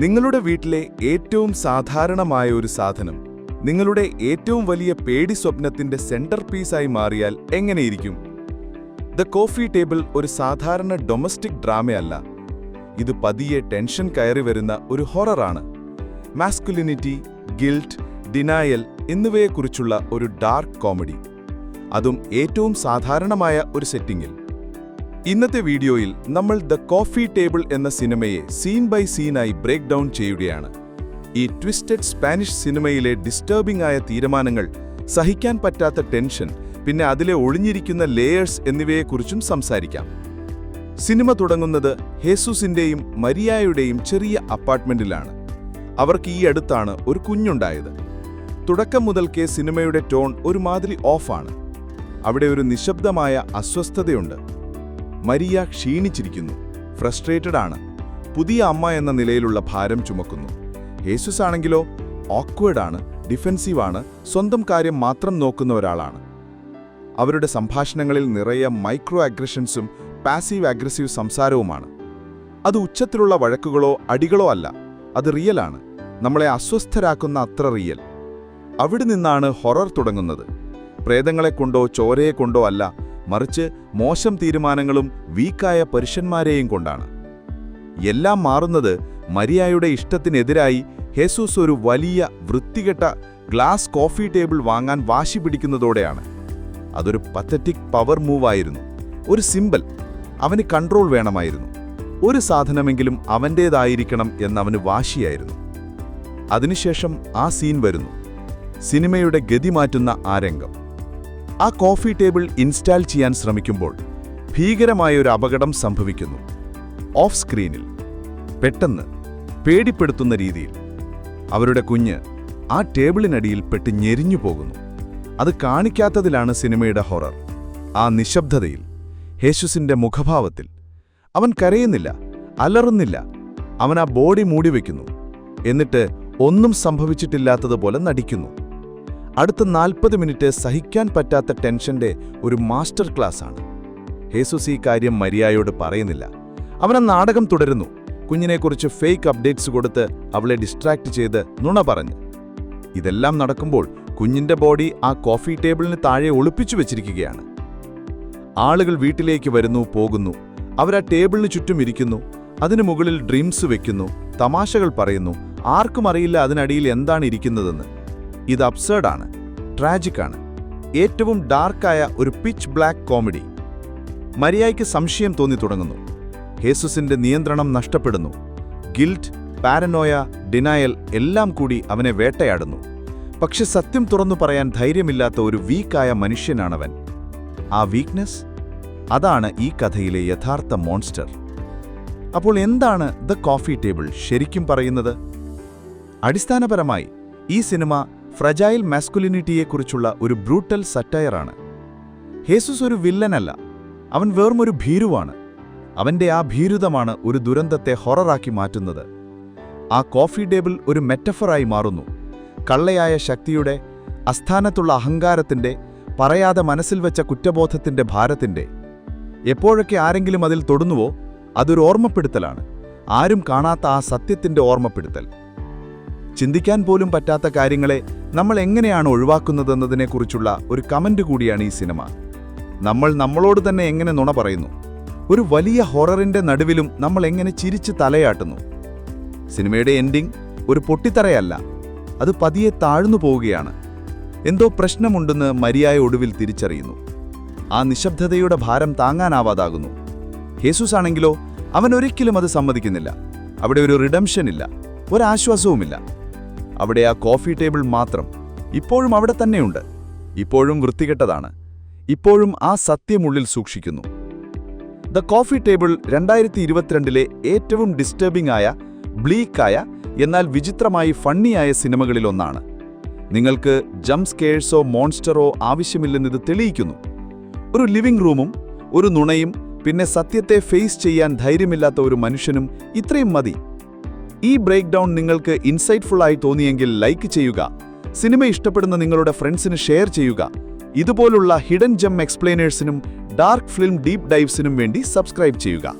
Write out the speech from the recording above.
നിങ്ങളുടെ വീട്ടിലെ ഏറ്റവും സാധാരണമായ ഒരു സാധനം നിങ്ങളുടെ ഏറ്റവും വലിയ പേടി സ്വപ്നത്തിന്റെ സെന്റർ പീസായി മാറിയാൽ എങ്ങനെയിരിക്കും? ദ കോഫി ടേബിൾ ഒരു സാധാരണ ഡൊമസ്റ്റിക് ഡ്രാമയല്ല. ഇത് പതിയെ ടെൻഷൻ കയറി വരുന്ന ഒരു ഹൊററാണ്. മാസ്കുലിനിറ്റി, ഗിൽറ്റ്, ഡിനായൽ എന്നിവയെക്കുറിച്ചുള്ള ഒരു ഡാർക്ക് കോമഡി, അതും ഏറ്റവും സാധാരണമായ ഒരു സെറ്റിംഗിൽ. ഇന്നത്തെ വീഡിയോയിൽ നമ്മൾ ദ കോഫി ടേബിൾ എന്ന സിനിമയെ സീൻ ബൈ സീനായി ബ്രേക്ക് ഡൗൺ ചെയ്യുകയാണ്. ഈ ട്വിസ്റ്റഡ് സ്പാനിഷ് സിനിമയിലെ ഡിസ്റ്റർബിംഗ് ആയ തീരുമാനങ്ങൾ, സഹിക്കാൻ പറ്റാത്ത ടെൻഷൻ, പിന്നെ അതിലെ ഒളിഞ്ഞിരിക്കുന്ന ലേയേഴ്സ് എന്നിവയെക്കുറിച്ചും സംസാരിക്കാം. സിനിമ തുടങ്ങുന്നത് ഹേസൂസിന്റെയും മരിയായുടെയും ചെറിയ അപ്പാർട്ട്മെന്റിലാണ്. അവർക്ക് ഈ അടുത്താണ് ഒരു കുഞ്ഞുണ്ടായത്. തുടക്കം മുതൽക്കേ സിനിമയുടെ ടോൺ ഒരുമാതിരി ഓഫാണ്. അവിടെ ഒരു നിശബ്ദമായ അസ്വസ്ഥതയുണ്ട്. മരിയ ക്ഷീണിച്ചിരിക്കുന്നു, ഫ്രസ്ട്രേറ്റഡ് ആണ്, പുതിയ അമ്മ എന്ന നിലയിലുള്ള ഭാരം ചുമക്കുന്നു. ഹേസൂസ് ആണെങ്കിലോ ഓക്വേർഡാണ്, ഡിഫെൻസീവാണ്, സ്വന്തം കാര്യം മാത്രം നോക്കുന്ന ഒരാളാണ്. അവരുടെ സംഭാഷണങ്ങളിൽ നിറയെ മൈക്രോ അഗ്രഷൻസും പാസീവ് അഗ്രസീവ് സംസാരവുമാണ്. അത് ഉച്ചത്തിലുള്ള വഴക്കുകളോ അടികളോ അല്ല, അത് റിയലാണ്, നമ്മളെ അസ്വസ്ഥരാക്കുന്ന അത്ര റിയൽ. അവിടെ നിന്നാണ് ഹൊറർ തുടങ്ങുന്നത്. പ്രേതങ്ങളെക്കൊണ്ടോ ചോരയെക്കൊണ്ടോ അല്ല, മറിച്ച് മോശം തീരുമാനങ്ങളും വീക്കായ പുരുഷന്മാരെയും കൊണ്ടാണ്. എല്ലാം മാറുന്നത് മരിയായുടെ ഇഷ്ടത്തിനെതിരായി ഹേസൂസ് ഒരു വലിയ വൃത്തികെട്ട ഗ്ലാസ് കോഫി ടേബിൾ വാങ്ങാൻ വാശി പിടിക്കുന്നതോടെയാണ്. അതൊരു പത്തറ്റിക് പവർ മൂവായിരുന്നു, ഒരു സിമ്പൽ. അവന് കൺട്രോൾ വേണമായിരുന്നു, ഒരു സാധനമെങ്കിലും അവൻ്റേതായിരിക്കണം എന്നവന് വാശിയായിരുന്നു. അതിനുശേഷം ആ സീൻ വരുന്നു, സിനിമയുടെ ഗതി മാറ്റുന്ന ആ രംഗം. ആ കോഫി ടേബിൾ ഇൻസ്റ്റാൾ ചെയ്യാൻ ശ്രമിക്കുമ്പോൾ ഭീകരമായൊരു അപകടം സംഭവിക്കുന്നു. ഓഫ് സ്ക്രീനിൽ, പെട്ടെന്ന്, പേടിപ്പെടുത്തുന്ന രീതിയിൽ. അവരുടെ കുഞ്ഞ് ആ ടേബിളിനടിയിൽ പെട്ട് ഞെരിഞ്ഞു പോകുന്നു. അത് കാണിക്കാത്തതിലാണ് സിനിമയുടെ ഹൊറർ. ആ നിശബ്ദതയിൽ, ഹേസൂസിന്റെ മുഖഭാവത്തിൽ. അവൻ കരയുന്നില്ല, അലറുന്നില്ല. അവൻ ആ ബോഡി മൂടിവെക്കുന്നു, എന്നിട്ട് ഒന്നും സംഭവിച്ചിട്ടില്ലാത്തതുപോലെ നടിക്കുന്നു. അടുത്ത 40 മിനിറ്റ് സഹിക്കാൻ പറ്റാത്ത ടെൻഷന്റെ ഒരു മാസ്റ്റർ ക്ലാസ്സാണ്. ഹേസൂസ് ഈ കാര്യം മരിയായോട് പറയുന്നില്ല. അവൻ ആ നാടകം തുടരുന്നു, കുഞ്ഞിനെക്കുറിച്ച് ഫേക്ക് അപ്ഡേറ്റ്സ് കൊടുത്ത് അവളെ ഡിസ്ട്രാക്ട് ചെയ്ത് നുണ പറഞ്ഞ്. ഇതെല്ലാം നടക്കുമ്പോൾ കുഞ്ഞിന്റെ ബോഡി ആ കോഫി ടേബിളിന് താഴെ ഒളിപ്പിച്ചു വെച്ചിരിക്കുകയാണ്. ആളുകൾ വീട്ടിലേക്ക് വരുന്നു, പോകുന്നു. അവരാ ടേബിളിന് ചുറ്റും ഇരിക്കുന്നു, അതിനു മുകളിൽ ഡ്രീംസ് വെക്കുന്നു, തമാശകൾ പറയുന്നു. ആർക്കും അറിയില്ല അതിനടിയിൽ എന്താണ് ഇരിക്കുന്നതെന്ന്. ഇത് അബ്സേർഡാണ്, ട്രാജിക്കാണ്, ഏറ്റവും ഡാർക്കായ ഒരു പിച്ച് ബ്ലാക്ക് കോമഡി. മരിയായ്ക്ക് സംശയം തോന്നി തുടങ്ങുന്നു. ഹേസൂസിന്റെ നിയന്ത്രണം നഷ്ടപ്പെടുന്നു. ഗിൽറ്റ്, പാരനോയ, ഡിനായൽ എല്ലാം കൂടി അവനെ വേട്ടയാടുന്നു. പക്ഷെ സത്യം തുറന്നു പറയാൻ ധൈര്യമില്ലാത്ത ഒരു വീക്കായ മനുഷ്യനാണവൻ. ആ വീക്ക്നെസ്, അതാണ് ഈ കഥയിലെ യഥാർത്ഥ മോൺസ്റ്റർ. അപ്പോൾ എന്താണ് ദ കോഫി ടേബിൾ ശരിക്കും പറയുന്നത്? അടിസ്ഥാനപരമായി ഈ സിനിമ ഫ്രജൈൽ മാസ്കുലിനിറ്റിയെക്കുറിച്ചുള്ള ഒരു ബ്രൂട്ടൽ സറ്റയറാണ്. ഹേസൂസ് ഒരു വില്ലനല്ല, അവൻ വെറുമൊരു ഭീരുവാണ്. അവന്റെ ആ ഭീരുതമാണ് ഒരു ദുരന്തത്തെ ഹൊററാക്കി മാറ്റുന്നത്. ആ കോഫി ടേബിൾ ഒരു മെറ്റഫറായി മാറുന്നു. കള്ളയായ ശക്തിയുടെ, അസ്ഥാനത്തുള്ള അഹങ്കാരത്തിന്റെ, പറയാതെ മനസ്സിൽ വെച്ച കുറ്റബോധത്തിന്റെ ഭാരത്തിന്റെ. എപ്പോഴൊക്കെ ആരെങ്കിലും അതിൽ തൊടുന്നുവോ അതൊരു ഓർമ്മപ്പെടുത്തലാണ്, ആരും കാണാത്ത ആ സത്യത്തിന്റെ ഓർമ്മപ്പെടുത്തൽ. ചിന്തിക്കാൻ പോലും പറ്റാത്ത കാര്യങ്ങളെ നമ്മൾ എങ്ങനെയാണ് ഒഴിവാക്കുന്നതെന്നതിനെക്കുറിച്ചുള്ള ഒരു കമന്റ് കൂടിയാണ് ഈ സിനിമ. നമ്മൾ നമ്മളോട് തന്നെ എങ്ങനെ നുണ പറയുന്നു? ഒരു വലിയ ഹൊററിന്റെ നടുവിലും നമ്മൾ എങ്ങനെ ചിരിച്ച് തലയാട്ടുന്നു? സിനിമയുടെ എൻഡിംഗ് ഒരു പൊട്ടിത്തറയല്ല, അത് പതിയെ താഴ്ന്നു പോവുകയാണ്. എന്തോ പ്രശ്നമുണ്ടെന്ന് മരിയായ ഒടുവിൽ തിരിച്ചറിയുന്നു. ആ നിശബ്ദതയുടെ ഭാരം താങ്ങാനാവാതാകുന്നു. ഹേസൂസ് ആണെങ്കിലോ അവൻ ഒരിക്കലും അത് സമ്മതിക്കുന്നില്ല. അവിടെ ഒരു റിഡംഷൻ ഇല്ല, ഒരാശ്വാസവുമില്ല. അവിടെ ആ കോഫി ടേബിൾ മാത്രം. ഇപ്പോഴും അവിടെ തന്നെയുണ്ട്, ഇപ്പോഴും വൃത്തികെട്ടതാണ്, ഇപ്പോഴും ആ സത്യമുള്ളിൽ സൂക്ഷിക്കുന്നു. ദ കോഫി ടേബിൾ 2022 ഏറ്റവും ഡിസ്റ്റർബിംഗ് ആയ, ബ്ലീക്കായ, എന്നാൽ വിചിത്രമായി ഫണ്ണിയായ സിനിമകളിലൊന്നാണ്. നിങ്ങൾക്ക് ജംപ് സ്കെയർസോ മോൺസ്റ്ററോ ആവശ്യമില്ലെന്നത് തെളിയിക്കുന്നു. ഒരു ലിവിംഗ് റൂമും ഒരു നുണയും പിന്നെ സത്യത്തെ ഫേസ് ചെയ്യാൻ ധൈര്യമില്ലാത്ത ഒരു മനുഷ്യനും ഇത്രയും മതി. ഈ ബ്രേക്ക് ഡൗൺ നിങ്ങൾക്ക് ഇൻസൈറ്റ്ഫുള്ളായി തോന്നിയെങ്കിൽ ലൈക്ക് ചെയ്യുക, സിനിമ ഇഷ്ടപ്പെടുന്ന നിങ്ങളുടെ ഫ്രണ്ട്സിന് ഷെയർ ചെയ്യുക. ഇതുപോലുള്ള ഹിഡൻ ജെം എക്സ്പ്ലെയിനേഴ്സിനും ഡാർക്ക് ഫിലിം ഡീപ്പ് ഡൈവ്സിനും വേണ്ടി സബ്സ്ക്രൈബ് ചെയ്യുക.